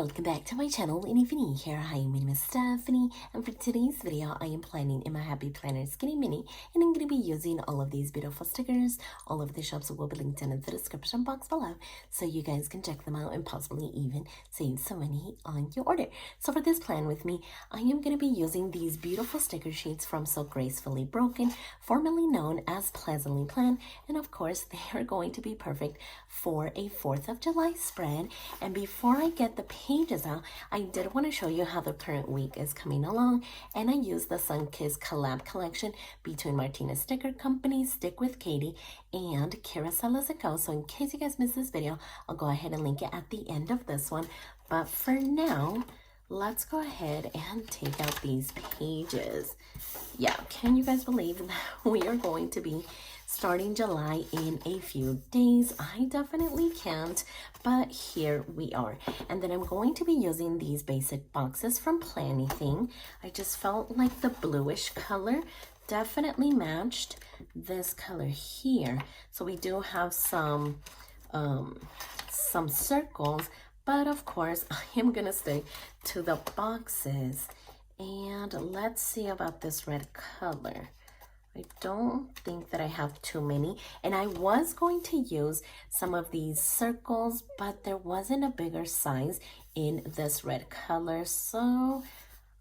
welcome back to my channel. And if you're new here, hi, my name is Stephany, and for today's video I am planning in my Happy Planner Skinny Mini, and I'm going to be using all of these beautiful stickers. All of the shops will be linked in the description box below, so you guys can check them out and possibly even save some money on your order. So for this plan with me, I am going to be using these beautiful sticker sheets from So Gracefully Broken, formerly known as Pleasantly Planned, and of course they are going to be perfect for a 4th of July spread. And before I get the pages out, I did want to show you how the current week is coming along, and I used the Sunkiss collab collection between Martina Sticker Company, Stick with Katie, and Carousel Co. So in case you guys missed this video, I'll go ahead and link it at the end of this one. But for now, let's go ahead and take out these pages. Yeah, can you guys believe that we are going to be starting July in a few days? I definitely can't, but here we are. And then I'm going to be using these basic boxes from Planything. I just felt like the bluish color definitely matched this color here. So we do have some circles, but of course I am gonna stick to the boxes. And let's see about this red color. I don't think that I have too many, and I was going to use some of these circles, but there wasn't a bigger size in this red color, so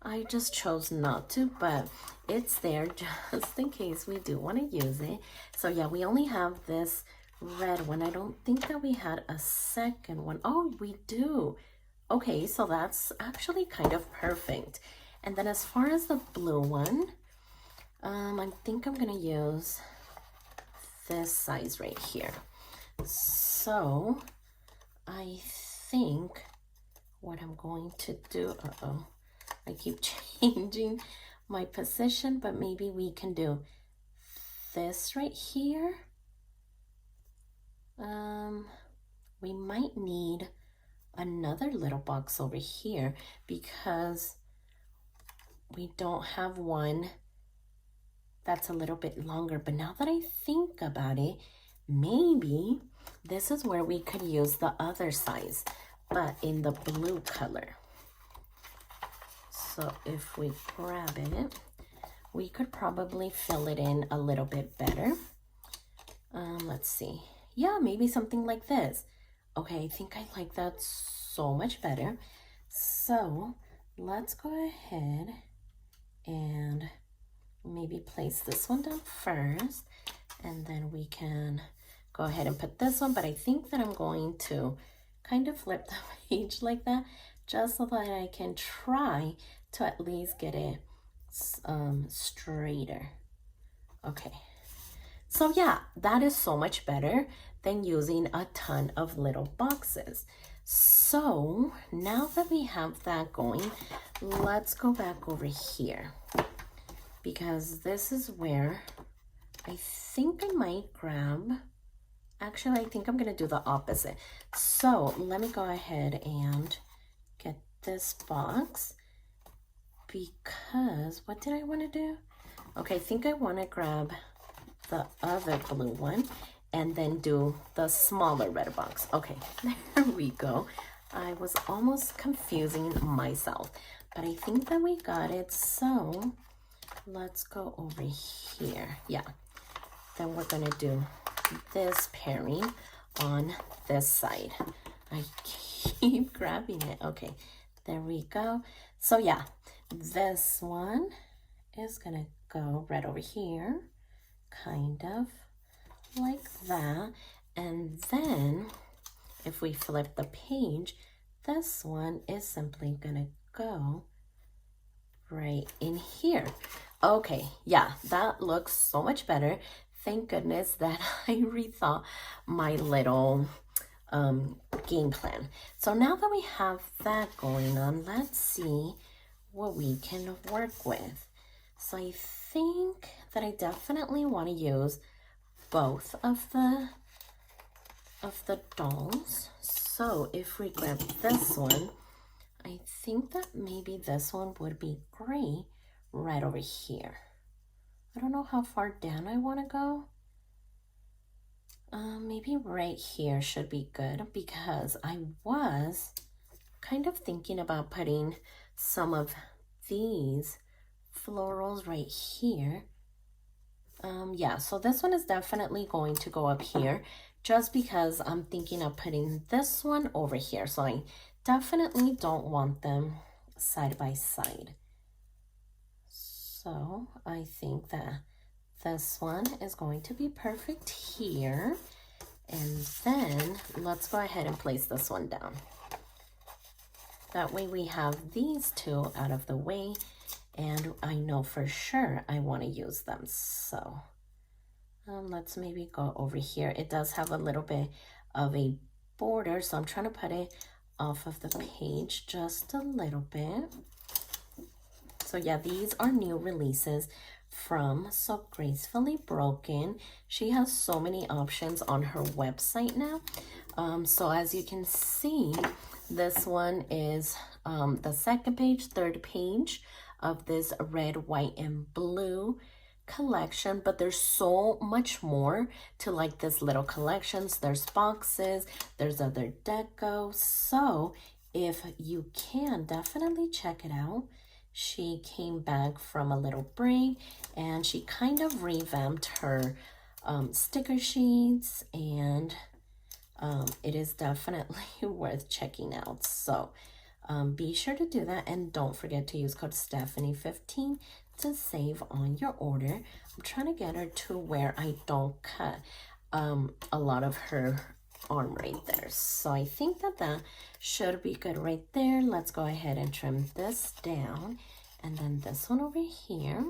I just chose not to, but it's there just in case we do want to use it. So yeah, we only have this red one. I don't think that we had a second one. Oh, we do. Okay, so that's actually kind of perfect. And then as far as the blue one, I think I'm gonna use this size right here. So I think what I'm going to do, I keep changing my position, but maybe we can do this right here. We might need another little box over here because we don't have one that's a little bit longer. But now that I think about it, maybe this is where we could use the other size, but in the blue color. So if we grab it, we could probably fill it in a little bit better. Let's see. Yeah, maybe something like this. Okay, I think I like that so much better. So let's go ahead and maybe place this one down first, and then we can go ahead and put this one. But I think that I'm going to kind of flip the page like that, just so that I can try to at least get it straighter. Okay, so yeah, that is so much better than using a ton of little boxes. So now that we have that going, let's go back over here, because this is where I think I might grab, actually I think I'm gonna do the opposite. So let me go ahead and get this box, because what did I want to do? Okay, I think I want to grab the other blue one and then do the smaller red box. Okay, there we go. I was almost confusing myself, but I think that we got it. So let's go over here. Yeah, then we're gonna do this pairing on this side. I keep grabbing it. Okay, there we go. So yeah, this one is gonna go right over here, kind of like that. And then if we flip the page, this one is simply gonna go right in here. Okay, yeah, that looks so much better. Thank goodness that I rethought my little game plan. So now that we have that going on, let's see what we can work with. So I think that I definitely want to use both of the dolls. So if we grab this one, I think that maybe this one would be great right over here. I don't know how far down I want to go. Maybe right here should be good, because I was kind of thinking about putting some of these florals right here. Yeah, so this one is definitely going to go up here just because I'm thinking of putting this one over here. So I definitely don't want them side by side. So I think that this one is going to be perfect here. And then let's go ahead and place this one down. That way we have these two out of the way, and I know for sure I want to use them. So let's maybe go over here. It does have a little bit of a border, so I'm trying to put it off of the page just a little bit. So yeah, these are new releases from So Gracefully Broken. She has so many options on her website now. So as you can see, this one is the second page, third page of this red, white, and blue collection, but there's so much more to like this little collections. There's boxes, there's other deco. So if you can, definitely check it out. She came back from a little break and she kind of revamped her sticker sheets, and it is definitely worth checking out. So be sure to do that, and don't forget to use code Stephany15 to save on your order. I'm trying to get her to where I don't cut a lot of her arm right there. So I think that that should be good right there. Let's go ahead and trim this down, and then this one over here.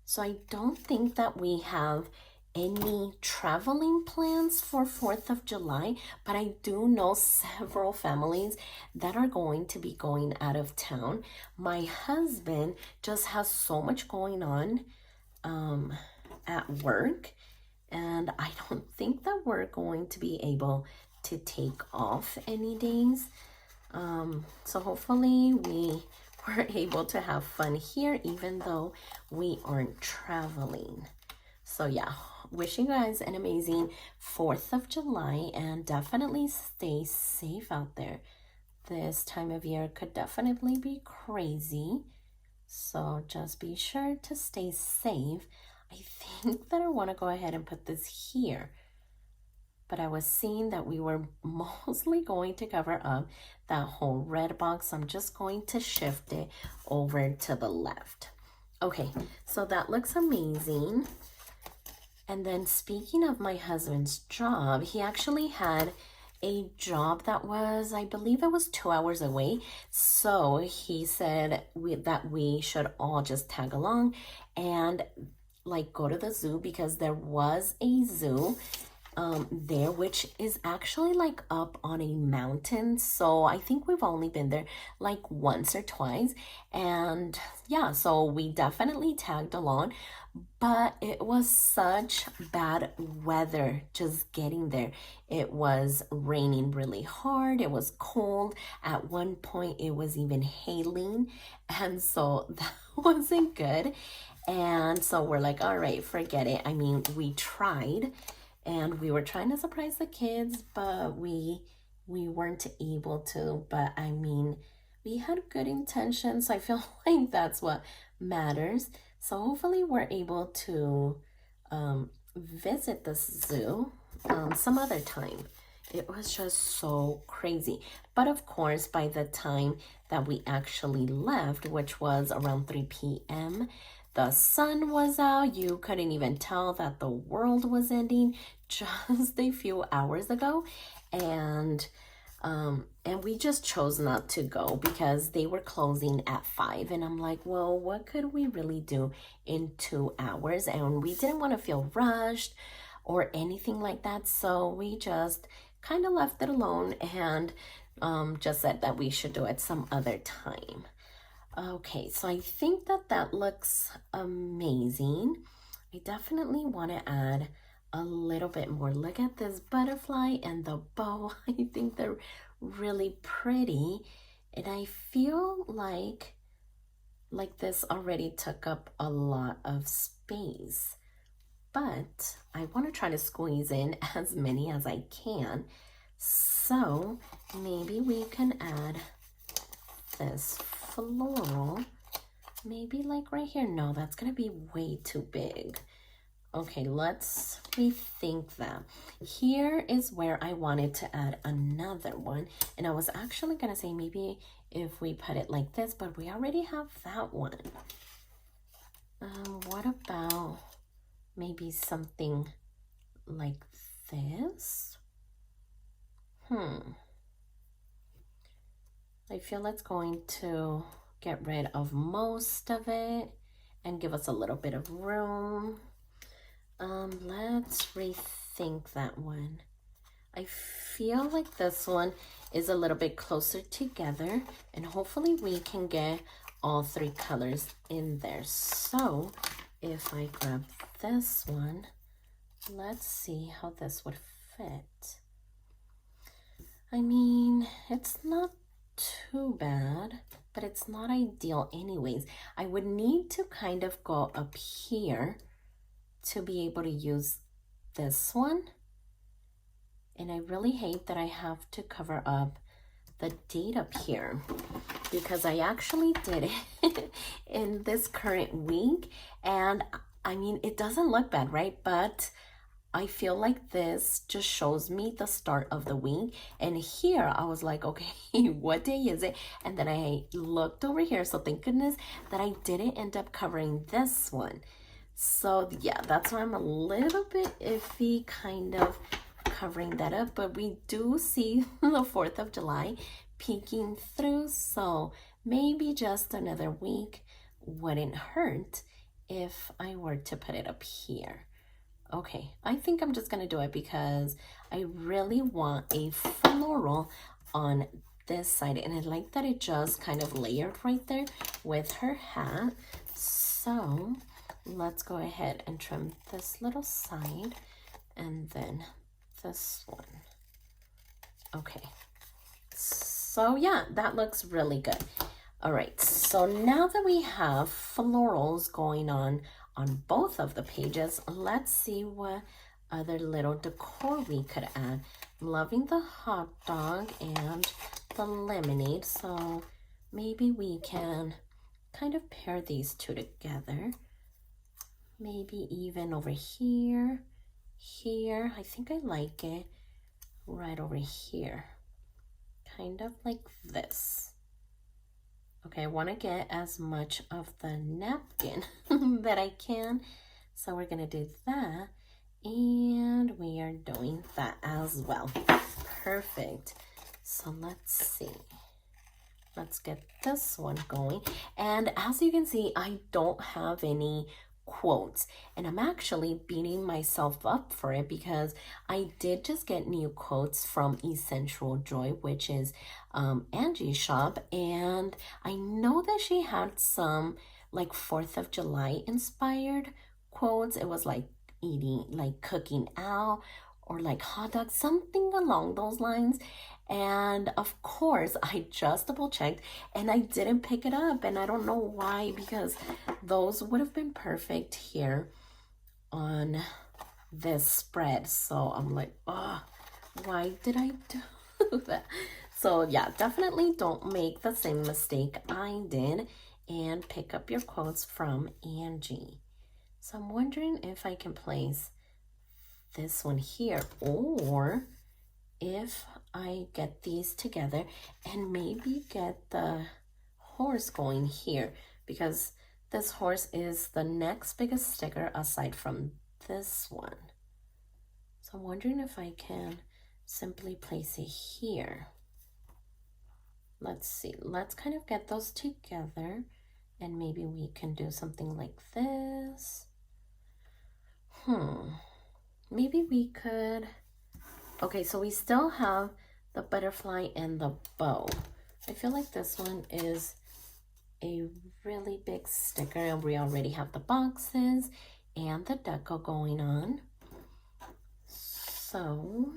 So I don't think that we have any traveling plans for 4th of July, but I do know several families that are going to be going out of town. My husband just has so much going on at work, and I don't think that we're going to be able to take off any days. So hopefully we were able to have fun here, even though we aren't traveling. So yeah, wishing you guys an amazing 4th of July, and definitely stay safe out there. This time of year could definitely be crazy. So just be sure to stay safe. I think that I want to go ahead and put this here, but I was seeing that we were mostly going to cover up that whole red box. I'm just going to shift it over to the left. Okay, so that looks amazing. And then speaking of my husband's job, he actually had a job that was, I believe it was 2 hours away. So he said that we should all just tag along and like go to the zoo, because there was a zoo there, which is actually like up on a mountain. So I think we've only been there like once or twice. And yeah, so we definitely tagged along, but it was such bad weather just getting there. It was raining really hard. It was cold. At one point it was even hailing, and so that wasn't good. And so we're like, all right, forget it. I mean, we tried, and we were trying to surprise the kids, but we weren't able to. But I mean, we had good intentions. I feel like that's what matters. So hopefully we're able to visit this zoo some other time. It was just so crazy. But of course, by the time that we actually left, which was around 3 p.m., the sun was out. You couldn't even tell that the world was ending just a few hours ago. And we just chose not to go because they were closing at 5. And I'm like, well, what could we really do in 2 hours? And we didn't want to feel rushed or anything like that. So we just kind of left it alone and just said that we should do it some other time. Okay, so I think that that looks amazing. I definitely want to add a little bit more. Look at this butterfly and the bow. I think they're really pretty, and I feel like this already took up a lot of space, but I want to try to squeeze in as many as I can. So maybe we can add this floral, maybe like right here. No, that's gonna be way too big. Okay, let's rethink that. Here is where I wanted to add another one, and I was actually gonna say maybe if we put it like this, but we already have that one. What about maybe something like this? I feel it's going to get rid of most of it and give us a little bit of room. Let's rethink that one. I feel like this one is a little bit closer together, and hopefully we can get all three colors in there. So if I grab this one, let's see how this would fit. I mean, it's not too bad, but it's not ideal anyways. I would need to kind of go up here to be able to use this one. And I really hate that I have to cover up the date up here, because I actually did it in this current week, and I mean, it doesn't look bad, right? But I feel like this just shows me the start of the week. And here I was like, okay, what day is it? And then I looked over here, so thank goodness that I didn't end up covering this one. So yeah, that's why I'm a little bit iffy kind of covering that up, but we do see the 4th of July peeking through, so maybe just another week wouldn't hurt if I were to put it up here. Okay, I think I'm just gonna do it because I really want a floral on this side, and I like that it just kind of layered right there with her hat. So let's go ahead and trim this little side and then this one. Okay, so yeah, that looks really good. All right, so now that we have florals going on both of the pages, let's see what other little decor we could add. I'm loving the hot dog and the lemonade, so maybe we can kind of pair these two together. Maybe even over here. Here, I think I like it right over here, kind of like this. Okay, I want to get as much of the napkin that I can, so we're gonna do that, and we are doing that as well. Perfect. So let's see. Let's get this one going, and as you can see, I don't have any quotes, and I'm actually beating myself up for it because I did just get new quotes from Essential Joy, which is Angie's shop, and I know that she had some like 4th of July inspired quotes. It was like cooking out, or like hot dogs, something along those lines. And of course, I just double checked and I didn't pick it up, and I don't know why, because those would have been perfect here on this spread. So I'm like, oh, why did I do that? So yeah, definitely don't make the same mistake I did and pick up your quotes from Angie. So I'm wondering if I can place this one here, or if I get these together and maybe get the horse going here, because this horse is the next biggest sticker aside from this one. So I'm wondering if I can simply place it here. Let's see, let's kind of get those together, and maybe we can do something like this. Maybe we could, okay, so we still have the butterfly and the bow. I feel like this one is a really big sticker, and we already have the boxes and the deco going on. So,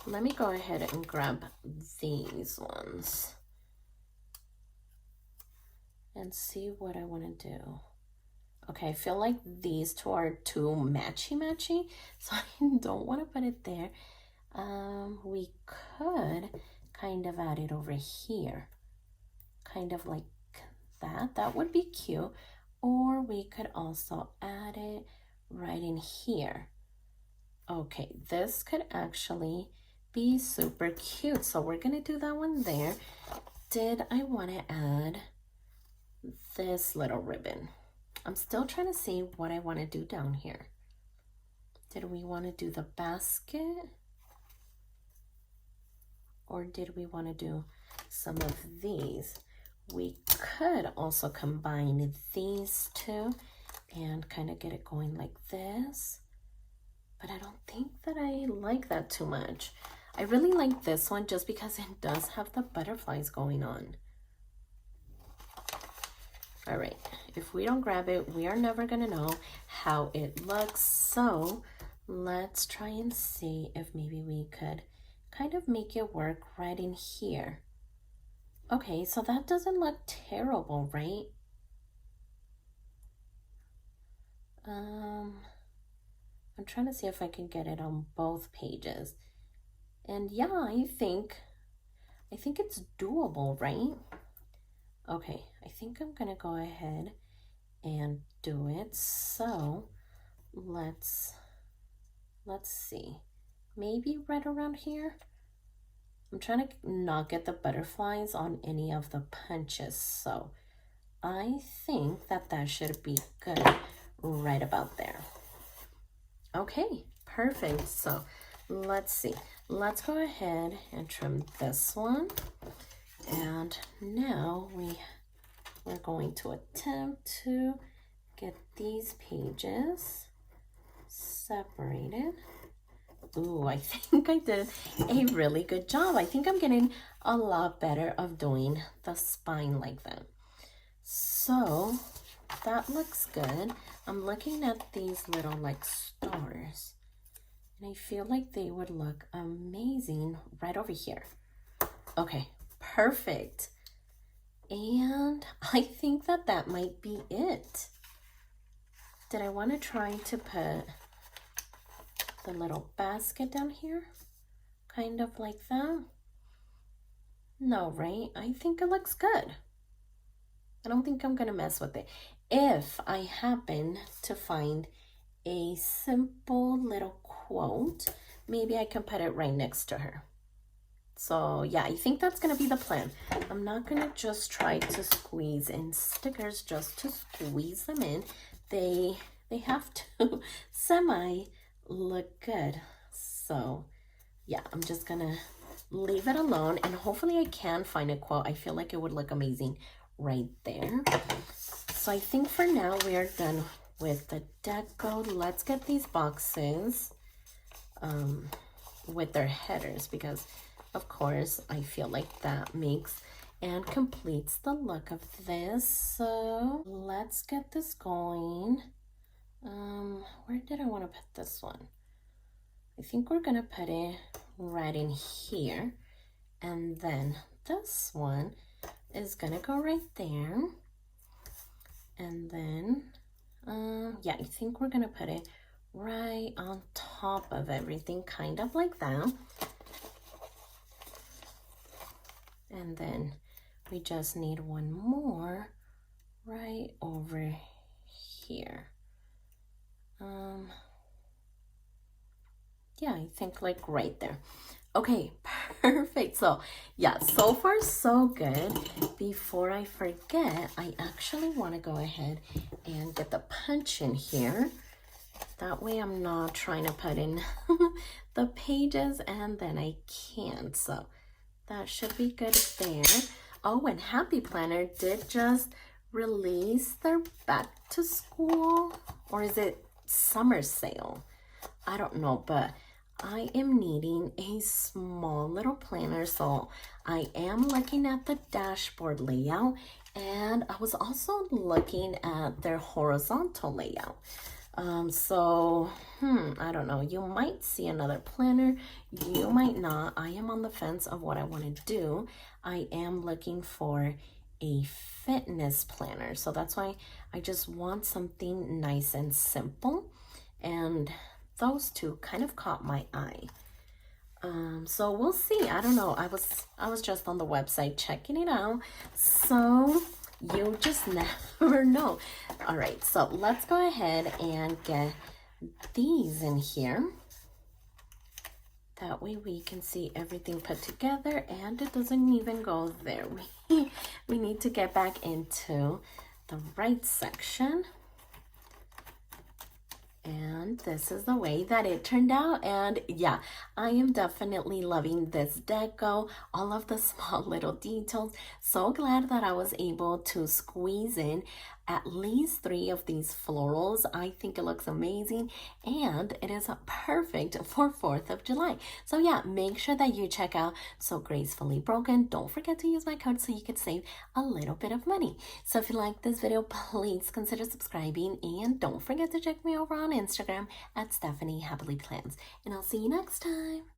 let me go ahead and grab these ones and see what I want to do. Okay, I feel like these two are too matchy, so I don't want to put it there. We could kind of add it over here, kind of like that. That would be cute. Or we could also add it right in here. Okay, this could actually be super cute. So we're gonna do that one there. Did I want to add this little ribbon? I'm still trying to see what I want to do down here. Did we want to do the basket? Or did we want to do some of these? We could also combine these two and kind of get it going like this. But I don't think that I like that too much. I really like this one just because it does have the butterflies going on. All right, if we don't grab it, we are never gonna know how it looks. So let's try and see if maybe we could kind of make it work right in here. Okay, so that doesn't look terrible, right? I'm trying to see if I can get it on both pages. And yeah, I think it's doable, right? Okay, I think I'm gonna go ahead and do it. So let's see, maybe right around here. I'm trying to not get the butterflies on any of the punches, so I think that should be good right about there. Okay, perfect. So let's see, let's go ahead and trim this one. And now we're going to attempt to get these pages separated. Ooh, I think I did a really good job. I think I'm getting a lot better of doing the spine like that. So that looks good. I'm looking at these little like stars, and I feel like they would look amazing right over here. Okay, perfect. And I think that might be it. Did I want to try to put the little basket down here? Kind of like that? No, right? I think it looks good. I don't think I'm gonna mess with it. If I happen to find a simple little quote, maybe I can put it right next to her. So yeah, I think that's gonna be the plan. I'm not gonna just try to squeeze in stickers just to squeeze them in. They have to semi look good. So yeah, I'm just gonna leave it alone, and hopefully I can find a quote. I feel like it would look amazing right there. So I think for now we are done with the deco. Let's get these boxes with their headers, because of course I feel like that makes and completes the look of this. So let's get this going. Where did I want to put this one? I think we're gonna put it right in here, and then this one is gonna go right there. And then yeah, I think we're gonna put it right on top of everything, kind of like that. And then we just need one more right over here. Yeah, I think like right there. Okay, perfect. So yeah, so far so good. Before I forget, I actually want to go ahead and get the punch in here. That way I'm not trying to put in the pages and then I can't. So that should be good there. Oh, and Happy Planner did just release their back to school, or is it summer sale? I don't know, but I am needing a small little planner, so I am looking at the dashboard layout, and I was also looking at their horizontal layout. I don't know, you might see another planner, you might not. I am on the fence of what I want to do. I am looking for a fitness planner. So that's why I just want something nice and simple. And those two kind of caught my eye. So we'll see. I don't know. I was just on the website checking it out. So you just never know. All right, so let's go ahead and get these in here. That way we can see everything put together, and it doesn't even go there. We need to get back into the right section. And this is the way that it turned out. And yeah, I am definitely loving this deco, all of the small little details. So glad that I was able to squeeze in at least 3 of these florals. I think it looks amazing, and it is perfect for 4th of July. So yeah, make sure that you check out So Gracefully Broken. Don't forget to use my code so you can save a little bit of money. So if you like this video, please consider subscribing, and don't forget to check me over on Instagram at stephanyhappilyplans. And I'll see you next time.